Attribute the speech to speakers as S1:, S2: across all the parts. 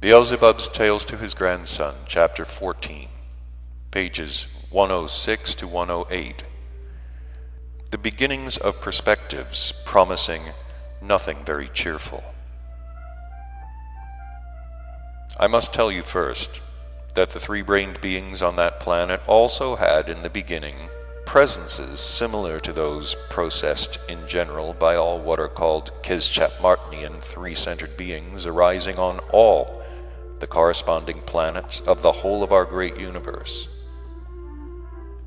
S1: Beelzebub's Tales to His Grandson, Chapter 14, pages 106 to 108. The beginnings of perspectives promising nothing very cheerful. I must tell you first that the three-brained beings on that planet also had in the beginning presences similar to those processed in general by all what are called Gurdjieffian three-centered beings arising on all the corresponding planets of the whole of our great universe.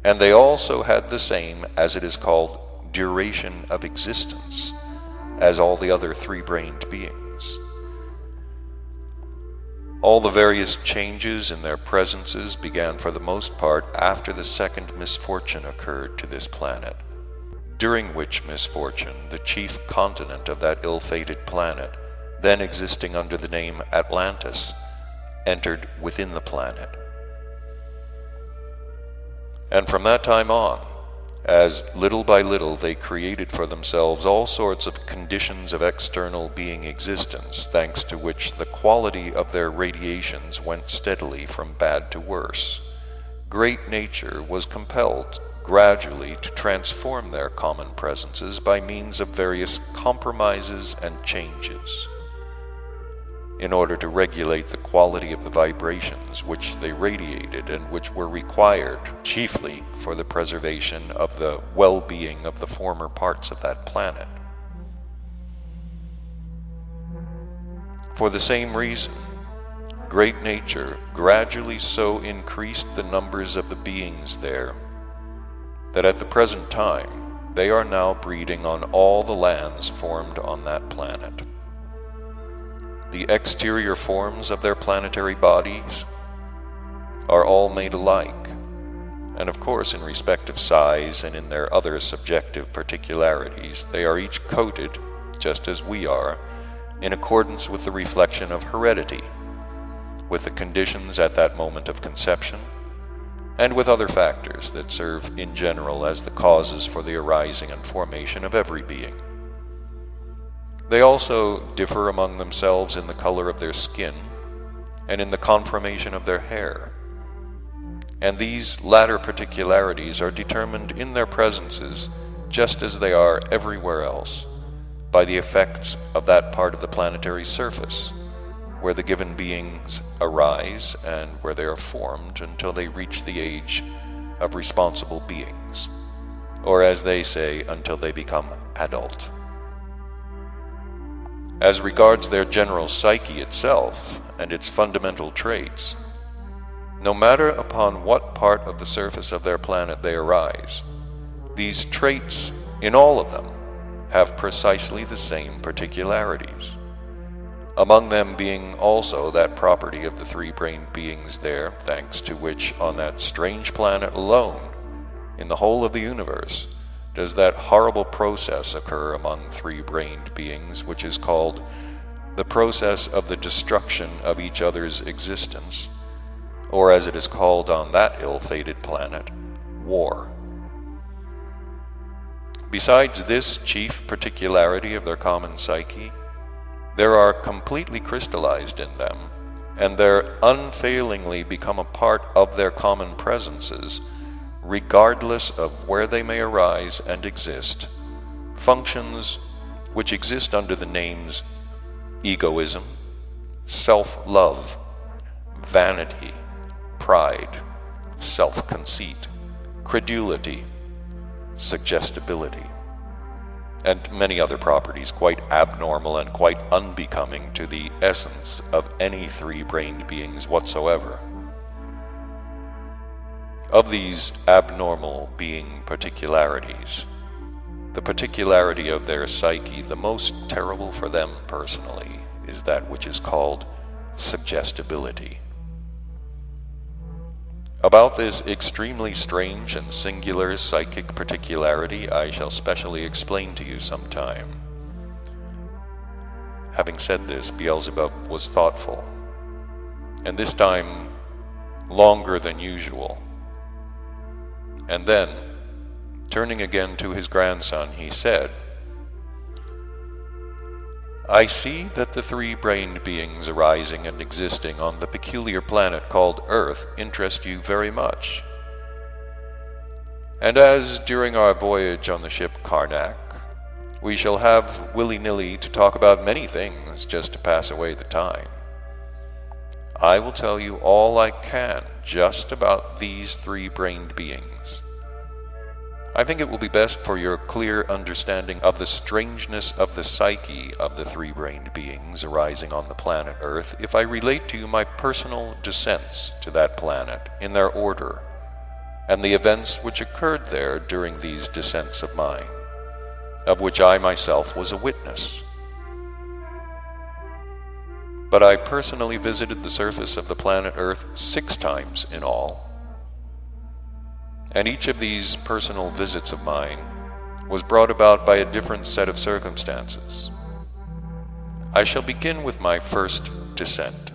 S1: And they also had the same, as it is called, duration of existence as all the other three-brained beings. All the various changes in their presences began for the most part after the second misfortune occurred to this planet, during which misfortune the chief continent of that ill-fated planet, then existing under the name Atlantis, entered within the planet. And from that time on, as little by little they created for themselves all sorts of conditions of external being existence, thanks to which the quality of their radiations went steadily from bad to worse, great nature was compelled gradually to transform their common presences by means of various compromises and changes, in order to regulate the quality of the vibrations which they radiated and which were required chiefly for the preservation of the well-being of the former parts of that planet. For the same reason, great nature gradually so increased the numbers of the beings there that at the present time they are now breeding on all the lands formed on that planet. The exterior forms of their planetary bodies are all made alike, and of course in respect of size and in their other subjective particularities, they are each coated, just as we are, in accordance with the reflection of heredity, with the conditions at that moment of conception, and with other factors that serve in general as the causes for the arising and formation of every being. They also differ among themselves in the color of their skin and in the conformation of their hair, and these latter particularities are determined in their presences just as they are everywhere else by the effects of that part of the planetary surface where the given beings arise and where they are formed until they reach the age of responsible beings, or as they say, until they become adult. As regards their general psyche itself and its fundamental traits, no matter upon what part of the surface of their planet they arise, these traits in all of them have precisely the same particularities, among them being also that property of the three-brained beings there, thanks to which on that strange planet alone, in the whole of the universe, does that horrible process occur among three-brained beings, which is called the process of the destruction of each other's existence, or as it is called on that ill-fated planet, war. Besides this chief particularity of their common psyche, there are completely crystallized in them, and there unfailingly become a part of their common presences, regardless of where they may arise and exist, functions which exist under the names egoism, self-love, vanity, pride, self-conceit, credulity, suggestibility, and many other properties quite abnormal and quite unbecoming to the essence of any three-brained beings whatsoever. Of these abnormal being particularities, the particularity of their psyche, the most terrible for them personally, is that which is called suggestibility. About this extremely strange and singular psychic particularity I shall specially explain to you sometime. Having said this, Beelzebub was thoughtful, and this time longer than usual. And then, turning again to his grandson, he said, I see that the three-brained beings arising and existing on the peculiar planet called Earth interest you very much. And as during our voyage on the ship Karnak, we shall have willy-nilly to talk about many things just to pass away the time, I will tell you all I can just about these three-brained beings. I think it will be best for your clear understanding of the strangeness of the psyche of the three-brained beings arising on the planet Earth if I relate to you my personal descents to that planet in their order, and the events which occurred there during these descents of mine, of which I myself was a witness. But I personally visited the surface of the planet Earth 6 times in all, and each of these personal visits of mine was brought about by a different set of circumstances. I shall begin with my first descent.